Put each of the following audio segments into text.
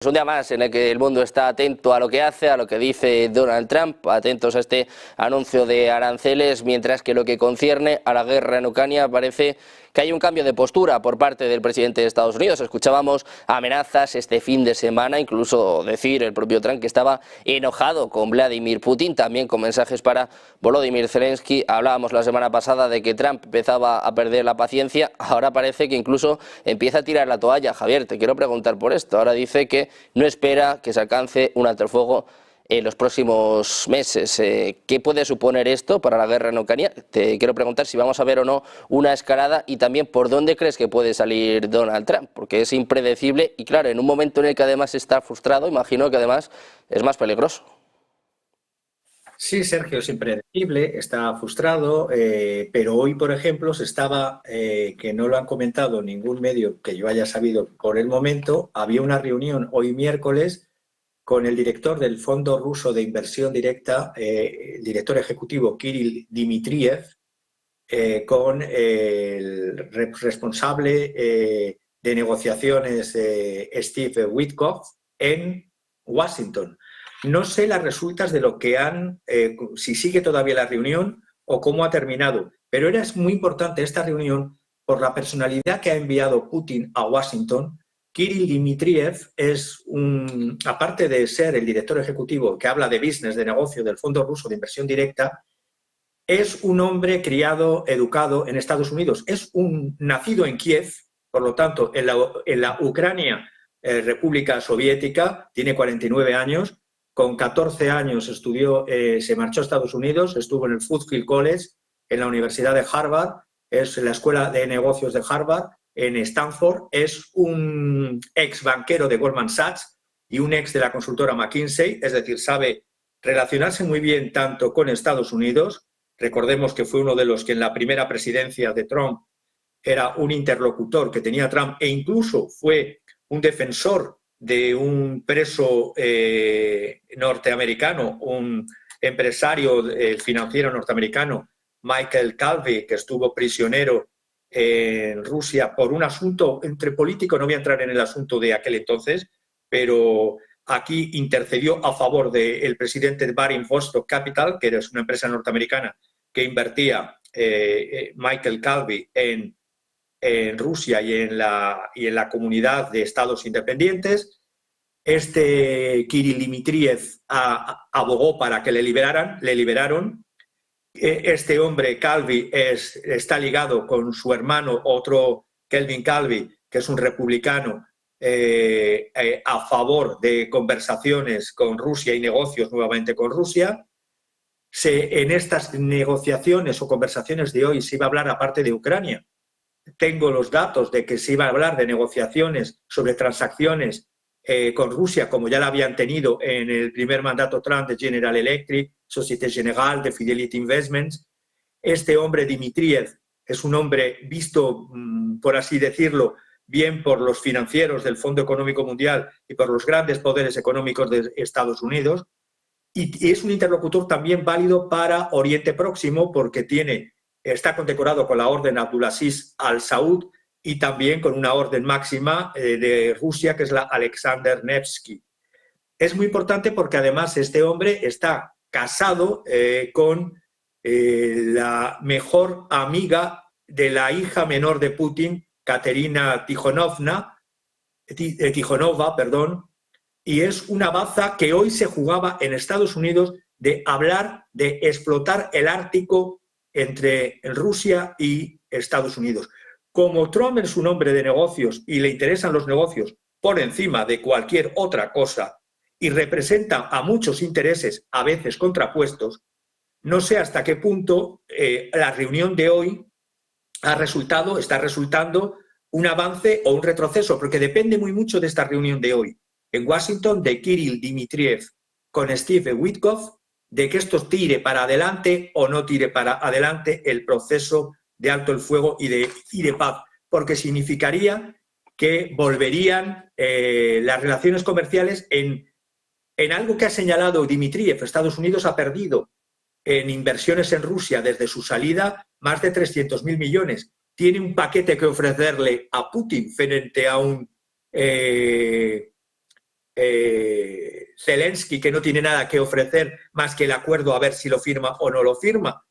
Es un día más en el que el mundo está atento a lo que hace, a lo que dice Donald Trump, atentos a este anuncio de aranceles, mientras que lo que concierne a la guerra en Ucrania parece que hay un cambio de postura por parte del presidente de Estados Unidos. Escuchábamos amenazas este fin de semana, incluso decir el propio Trump que estaba enojado con Vladimir Putin, también con mensajes para Volodymyr Zelensky. Hablábamos la semana pasada de que Trump empezaba a perder la paciencia, ahora parece que incluso empieza a tirar la toalla. Javier, te quiero preguntar por esto. Ahora dice que no espera que se alcance un alto el fuego en los próximos meses. ¿Qué puede suponer esto para la guerra en Ucrania? Te quiero preguntar si vamos a ver o no una escalada y también por dónde crees que puede salir Donald Trump, porque es impredecible y claro, en un momento en el que además está frustrado, imagino que además es más peligroso. Sí, Sergio, es impredecible, está frustrado, pero hoy, por ejemplo, que no lo han comentado ningún medio que yo haya sabido por el momento, había una reunión hoy miércoles con el director del Fondo Ruso de Inversión Directa, el director ejecutivo Kirill Dmitriev, con el responsable de negociaciones Steve Witkoff en Washington. No sé las resultas de lo que si sigue todavía la reunión o cómo ha terminado, pero era muy importante esta reunión por la personalidad que ha enviado Putin a Washington. Kirill Dmitriev aparte de ser el director ejecutivo que habla de business, de negocio del Fondo Ruso de Inversión Directa, es un hombre criado, educado en Estados Unidos. Es nacido en Kiev, por lo tanto, en la Ucrania, República Soviética, tiene 49 años. Con 14 años se marchó a Estados Unidos, estuvo en el Foothills College, en la Universidad de Harvard, es la Escuela de Negocios de Harvard, en Stanford, es un ex banquero de Goldman Sachs y un ex de la consultora McKinsey, es decir, sabe relacionarse muy bien tanto con Estados Unidos. Recordemos que fue uno de los que en la primera presidencia de Trump era un interlocutor que tenía Trump e incluso fue un defensor de un preso norteamericano, un empresario financiero norteamericano, Michael Calvi, que estuvo prisionero en Rusia por un asunto entre políticos. No voy a entrar en el asunto de aquel entonces, pero aquí intercedió a favor del presidente de Baring Vostok Capital, que es una empresa norteamericana que invertía Michael Calvi en Rusia y en la comunidad de estados independientes. Kirill Dmitriev abogó para que le liberaron. Este hombre, Calvi, está ligado con su hermano, otro Kelvin Calvi, que es un republicano, a favor de conversaciones con Rusia y negocios nuevamente con Rusia. En estas negociaciones o conversaciones de hoy se iba a hablar, aparte de Ucrania, tengo los datos de que se iba a hablar de negociaciones sobre transacciones con Rusia, como ya la habían tenido en el primer mandato Trump de General Electric, Société Générale, de Fidelity Investments. Este hombre, Dmitriev, es un hombre visto, por así decirlo, bien por los financieros del Fondo Económico Mundial y por los grandes poderes económicos de Estados Unidos. Y es un interlocutor también válido para Oriente Próximo porque está condecorado con la orden Abdulaziz al-Saud y también con una orden máxima de Rusia, que es la Alexander Nevsky. Es muy importante porque además este hombre está casado con la mejor amiga de la hija menor de Putin, Katerina Tikhonova, y es una baza que hoy se jugaba en Estados Unidos de hablar de explotar el Ártico entre Rusia y Estados Unidos. Como Trump es un hombre de negocios y le interesan los negocios por encima de cualquier otra cosa y representa a muchos intereses, a veces contrapuestos, no sé hasta qué punto la reunión de hoy está resultando un avance o un retroceso, porque depende muy mucho de esta reunión de hoy en Washington, de Kirill Dmitriev con Steve Witkoff, de que esto tire para adelante o no tire para adelante el proceso de alto el fuego y de paz, porque significaría que volverían las relaciones comerciales en algo que ha señalado Dmitriev. Estados Unidos ha perdido en inversiones en Rusia desde su salida más de 300.000 millones. Tiene un paquete que ofrecerle a Putin frente a un Zelensky, que no tiene nada que ofrecer más que el acuerdo a ver si lo firma o no lo firma.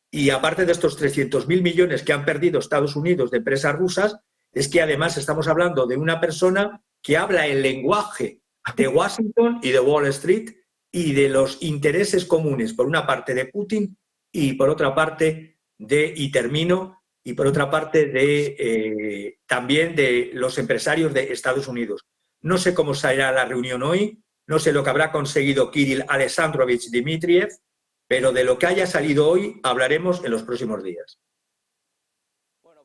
Y aparte de estos 300.000 millones que han perdido Estados Unidos de empresas rusas, es que además estamos hablando de una persona que habla el lenguaje de Washington y de Wall Street y de los intereses comunes, por una parte de Putin y por otra parte por otra parte también de los empresarios de Estados Unidos. No sé cómo será la reunión hoy, no sé lo que habrá conseguido Kirill Alexandrovich Dmitriev, pero de lo que haya salido hoy hablaremos en los próximos días.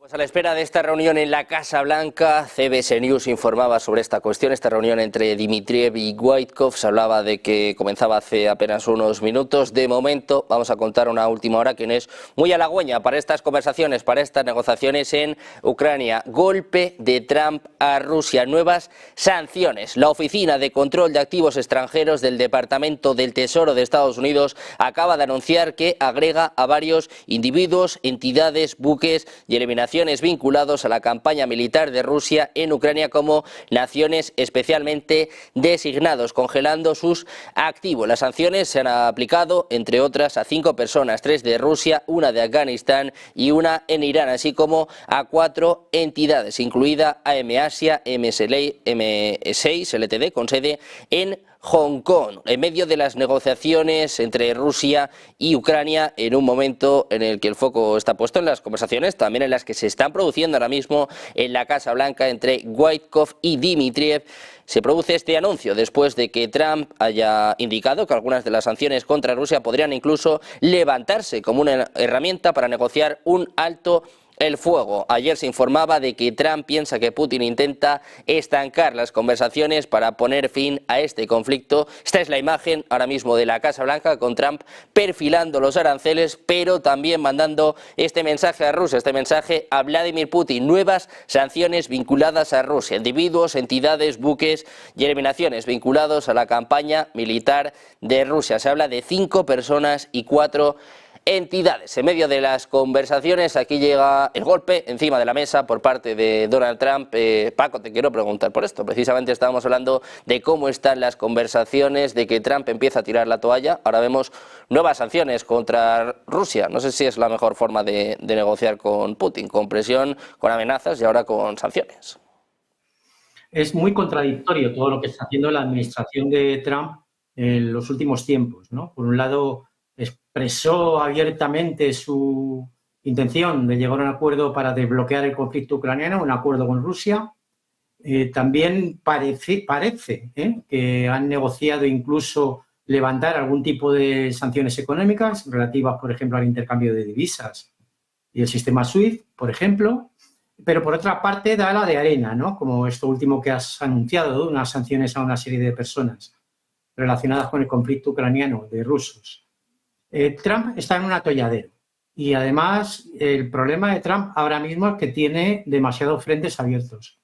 Pues a la espera de esta reunión en la Casa Blanca, CBS News informaba sobre esta cuestión, esta reunión entre Dmitriev y Witkoff. Se hablaba de que comenzaba hace apenas unos minutos. De momento, vamos a contar una última hora que no es muy halagüeña para estas conversaciones, para estas negociaciones en Ucrania. Golpe de Trump a Rusia, nuevas sanciones. La Oficina de Control de Activos Extranjeros del Departamento del Tesoro de Estados Unidos acaba de anunciar que agrega a varios individuos, entidades, buques y eliminaciones vinculados a la campaña militar de Rusia en Ucrania como naciones especialmente designados, congelando sus activos. Las sanciones se han aplicado, entre otras, a 5 personas, 3 de Rusia, 1 de Afganistán y 1 en Irán, así como a 4 entidades, incluida AM Asia, M6 Ltd, con sede en Hong Kong, en medio de las negociaciones entre Rusia y Ucrania, en un momento en el que el foco está puesto en las conversaciones, también en las que se están produciendo ahora mismo en la Casa Blanca entre Witkoff y Dmitriev. Se produce este anuncio después de que Trump haya indicado que algunas de las sanciones contra Rusia podrían incluso levantarse como una herramienta para negociar un alto el fuego. Ayer se informaba de que Trump piensa que Putin intenta estancar las conversaciones para poner fin a este conflicto. Esta es la imagen ahora mismo de la Casa Blanca, con Trump perfilando los aranceles, pero también mandando este mensaje a Rusia, este mensaje a Vladimir Putin: nuevas sanciones vinculadas a Rusia, individuos, entidades, buques y eliminaciones vinculados a la campaña militar de Rusia. Se habla de 5 personas y 4 entidades. En medio de las conversaciones, aquí llega el golpe encima de la mesa por parte de Donald Trump. Paco, te quiero preguntar por esto. Precisamente estábamos hablando de cómo están las conversaciones, de que Trump empieza a tirar la toalla. Ahora vemos nuevas sanciones contra Rusia. No sé si es la mejor forma de negociar con Putin, con presión, con amenazas y ahora con sanciones. Es muy contradictorio todo lo que está haciendo la administración de Trump en los últimos tiempos, ¿no? Por un lado, expresó abiertamente su intención de llegar a un acuerdo para desbloquear el conflicto ucraniano, un acuerdo con Rusia. También parece que han negociado incluso levantar algún tipo de sanciones económicas relativas, por ejemplo, al intercambio de divisas y el sistema SWIFT, por ejemplo. Pero, por otra parte, da la de arena, ¿no? Como esto último que has anunciado, unas sanciones a una serie de personas relacionadas con el conflicto ucraniano de rusos. Trump está en un atolladero y, además, el problema de Trump ahora mismo es que tiene demasiados frentes abiertos.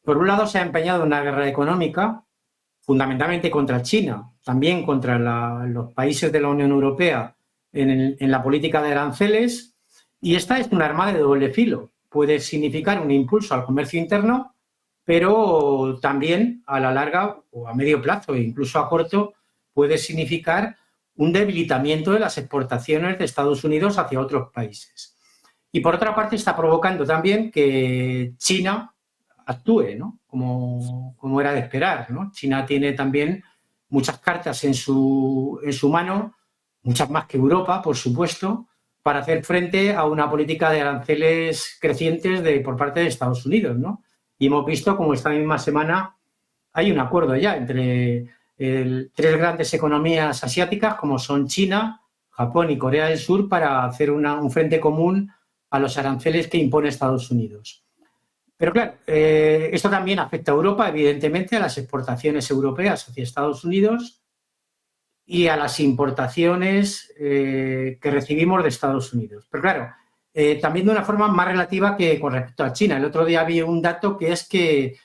Por un lado, se ha empeñado en una guerra económica, fundamentalmente contra China, también contra los países de la Unión Europea en la política de aranceles, y esta es un arma de doble filo. Puede significar un impulso al comercio interno, pero también a la larga o a medio plazo e incluso a corto puede significar un debilitamiento de las exportaciones de Estados Unidos hacia otros países. Y, por otra parte, está provocando también que China actúe, ¿no? Como era de esperar, ¿no? China tiene también muchas cartas en su mano, muchas más que Europa, por supuesto, para hacer frente a una política de aranceles crecientes por parte de Estados Unidos, ¿no? Y hemos visto como esta misma semana hay un acuerdo ya entre 3 grandes economías asiáticas como son China, Japón y Corea del Sur para hacer un frente común a los aranceles que impone Estados Unidos. Pero claro, esto también afecta a Europa, evidentemente, a las exportaciones europeas hacia Estados Unidos y a las importaciones que recibimos de Estados Unidos. Pero claro, también de una forma más relativa que con respecto a China. El otro día vi un dato que es que,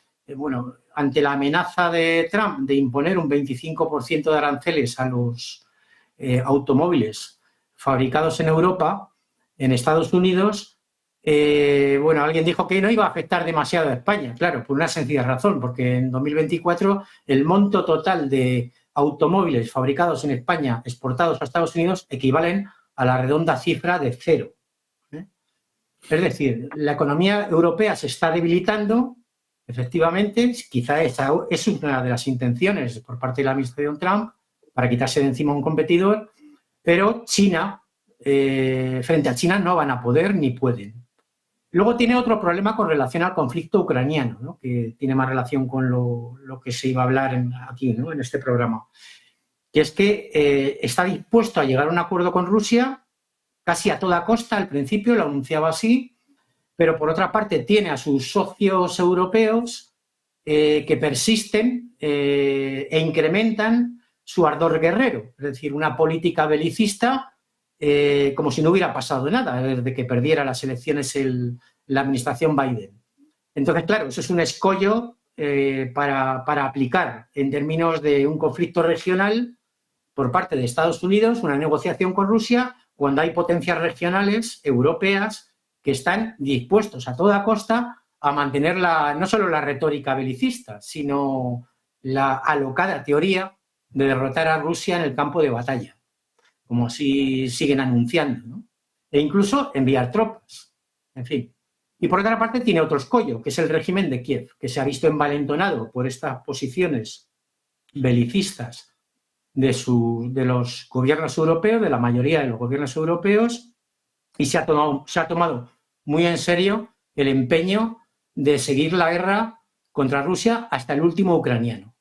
ante la amenaza de Trump de imponer un 25% de aranceles a los automóviles fabricados en Europa, en Estados Unidos, bueno, alguien dijo que no iba a afectar demasiado a España, claro, por una sencilla razón, porque en 2024 el monto total de automóviles fabricados en España exportados a Estados Unidos equivalen a la redonda cifra de 0. Es decir, la economía europea se está debilitando, efectivamente, quizá esa es una de las intenciones por parte de la administración Trump para quitarse de encima un competidor, pero China, frente a China no van a poder ni pueden. Luego tiene otro problema con relación al conflicto ucraniano, ¿no? Que tiene más relación con lo que se iba a hablar aquí, ¿no? En este programa, que es que está dispuesto a llegar a un acuerdo con Rusia casi a toda costa, al principio lo anunciaba así, pero por otra parte tiene a sus socios europeos que persisten e incrementan su ardor guerrero, es decir, una política belicista como si no hubiera pasado nada desde que perdiera las elecciones la administración Biden. Entonces, claro, eso es un escollo para aplicar en términos de un conflicto regional por parte de Estados Unidos, una negociación con Rusia, cuando hay potencias regionales europeas que están dispuestos a toda costa a mantener no solo la retórica belicista, sino la alocada teoría de derrotar a Rusia en el campo de batalla, como así siguen anunciando, ¿no? E incluso enviar tropas, en fin. Y por otra parte tiene otro escollo, que es el régimen de Kiev, que se ha visto envalentonado por estas posiciones belicistas de los gobiernos europeos, de la mayoría de los gobiernos europeos, y se ha tomado muy en serio el empeño de seguir la guerra contra Rusia hasta el último ucraniano.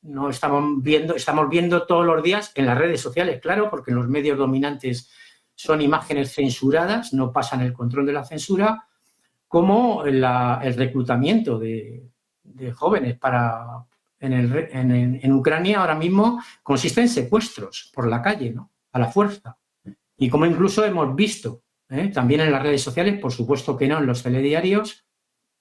No estamos viendo todos los días en las redes sociales, claro, porque en los medios dominantes son imágenes censuradas, no pasan el control de la censura, como el reclutamiento de jóvenes en Ucrania ahora mismo consiste en secuestros por la calle, ¿no? A la fuerza. Y como incluso hemos visto, también en las redes sociales, por supuesto que no en los telediarios,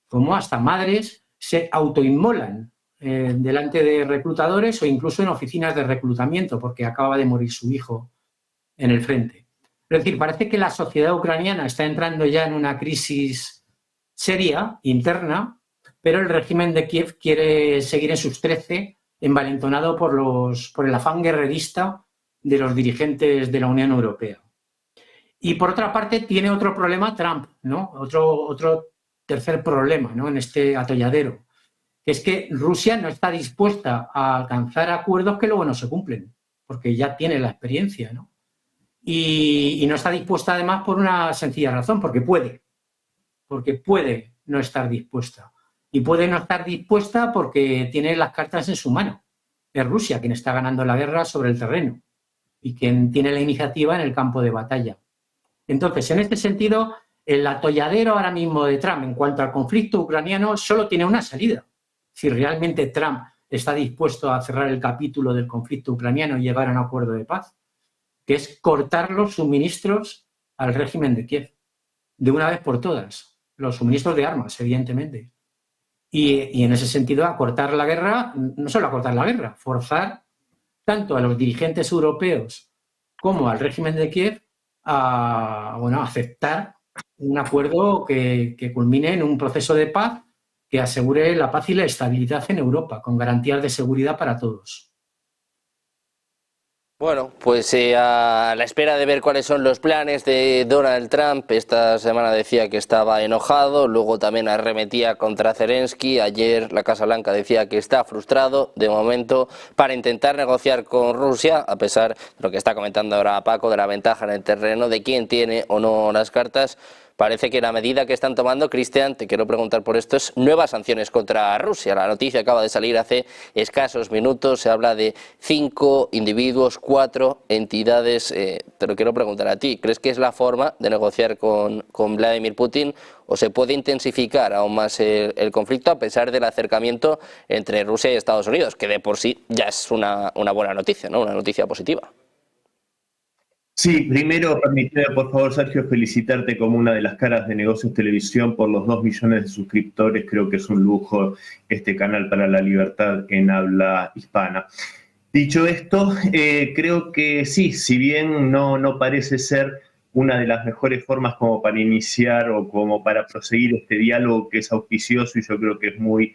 como hasta madres se autoinmolan delante de reclutadores o incluso en oficinas de reclutamiento porque acaba de morir su hijo en el frente. Es decir, parece que la sociedad ucraniana está entrando ya en una crisis seria, interna, pero el régimen de Kiev quiere seguir en sus 13, envalentonado por el afán guerrerista de los dirigentes de la Unión Europea. Y por otra parte tiene otro problema Trump, ¿no? Otro tercer problema, ¿no? En este atolladero, que es que Rusia no está dispuesta a alcanzar acuerdos que luego no se cumplen, porque ya tiene la experiencia, ¿no? Y no está dispuesta además por una sencilla razón, porque puede no estar dispuesta. Y puede no estar dispuesta porque tiene las cartas en su mano. Es Rusia quien está ganando la guerra sobre el terreno y quien tiene la iniciativa en el campo de batalla. Entonces, en este sentido, el atolladero ahora mismo de Trump en cuanto al conflicto ucraniano solo tiene una salida. Si realmente Trump está dispuesto a cerrar el capítulo del conflicto ucraniano y llegar a un acuerdo de paz, que es cortar los suministros al régimen de Kiev, de una vez por todas. Los suministros de armas, evidentemente. Y en ese sentido, acortar la guerra, no solo acortar la guerra, forzar tanto a los dirigentes europeos como al régimen de Kiev a aceptar un acuerdo que culmine en un proceso de paz que asegure la paz y la estabilidad en Europa, con garantías de seguridad para todos. Bueno, pues a la espera de ver cuáles son los planes de Donald Trump, esta semana decía que estaba enojado, luego también arremetía contra Zelensky, ayer la Casa Blanca decía que está frustrado, de momento, para intentar negociar con Rusia, a pesar de lo que está comentando ahora Paco, de la ventaja en el terreno, de quién tiene o no las cartas. Parece que la medida que están tomando, Cristian, te quiero preguntar por esto, es nuevas sanciones contra Rusia. La noticia acaba de salir hace escasos minutos, se habla de 5 individuos, 4 entidades. Te lo quiero preguntar a ti, ¿crees que es la forma de negociar con Vladimir Putin o se puede intensificar aún más el conflicto a pesar del acercamiento entre Rusia y Estados Unidos, que de por sí ya es una buena noticia, ¿no? Una noticia positiva? Sí, primero permíteme, por favor, Sergio, felicitarte como una de las caras de Negocios Televisión por los 2 millones de suscriptores. Creo que es un lujo este canal para la libertad en habla hispana. Dicho esto, creo que sí, si bien no parece ser una de las mejores formas como para iniciar o como para proseguir este diálogo que es auspicioso y yo creo que es muy,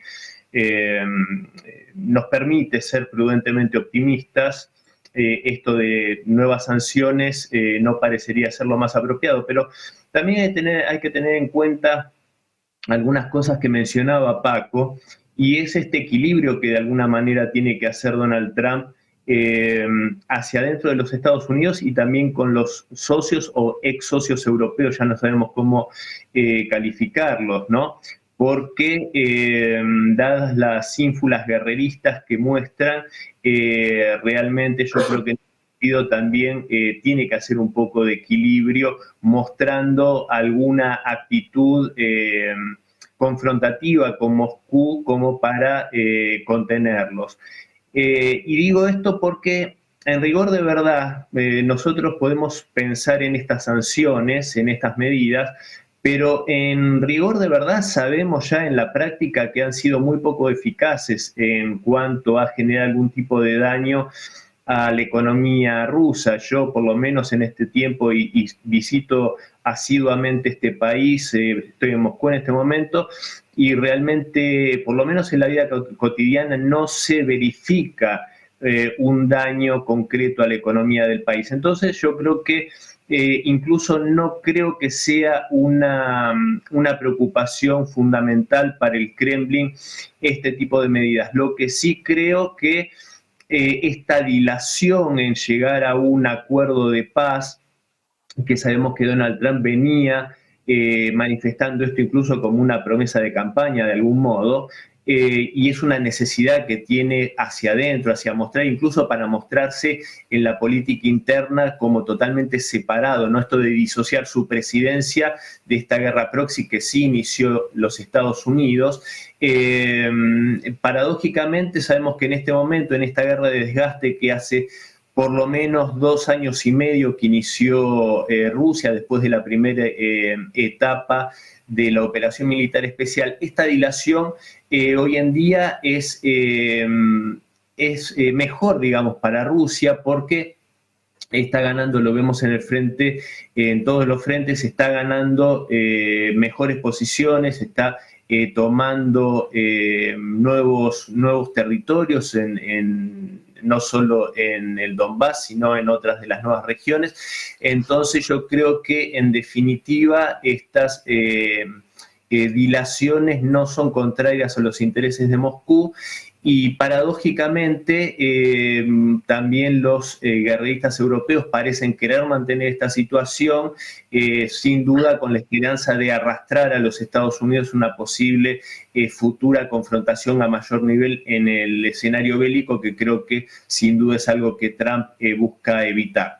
nos permite ser prudentemente optimistas. Esto de nuevas sanciones no parecería ser lo más apropiado, pero también hay que tener en cuenta algunas cosas que mencionaba Paco, y es este equilibrio que de alguna manera tiene que hacer Donald Trump hacia adentro de los Estados Unidos y también con los socios o ex socios europeos, ya no sabemos cómo calificarlos, ¿no? Porque dadas las ínfulas guerreristas que muestran, realmente yo creo que también tiene que hacer un poco de equilibrio, mostrando alguna actitud confrontativa con Moscú como para contenerlos. Y digo esto porque, en rigor de verdad, nosotros podemos pensar en estas sanciones, en estas medidas, pero en rigor de verdad sabemos ya en la práctica que han sido muy poco eficaces en cuanto a generar algún tipo de daño a la economía rusa. Yo, por lo menos en este tiempo, y visito asiduamente este país, estoy en Moscú en este momento, y realmente, por lo menos en la vida cotidiana, no se verifica un daño concreto a la economía del país. Entonces, yo creo que incluso no creo que sea una preocupación fundamental para el Kremlin este tipo de medidas. Lo que sí creo que esta dilación en llegar a un acuerdo de paz, que sabemos que Donald Trump venía manifestando esto incluso como una promesa de campaña de algún modo, y es una necesidad que tiene hacia adentro, hacia mostrar, incluso para mostrarse en la política interna como totalmente separado, ¿no? Esto de disociar su presidencia de esta guerra proxy que sí inició los Estados Unidos. Paradójicamente sabemos que en este momento, en esta guerra de desgaste que hace por lo menos 2 años y medio que inició Rusia después de la primera etapa de la operación militar especial, esta dilación hoy en día es mejor, digamos, para Rusia porque está ganando, lo vemos en el frente, en todos los frentes, está ganando mejores posiciones, está tomando nuevos territorios no solo en el Donbass, sino en otras de las nuevas regiones. Entonces yo creo que en definitiva estas dilaciones no son contrarias a los intereses de Moscú y paradójicamente también los guerrillistas europeos parecen querer mantener esta situación, sin duda con la esperanza de arrastrar a los Estados Unidos una posible futura confrontación a mayor nivel en el escenario bélico, que creo que sin duda es algo que Trump busca evitar.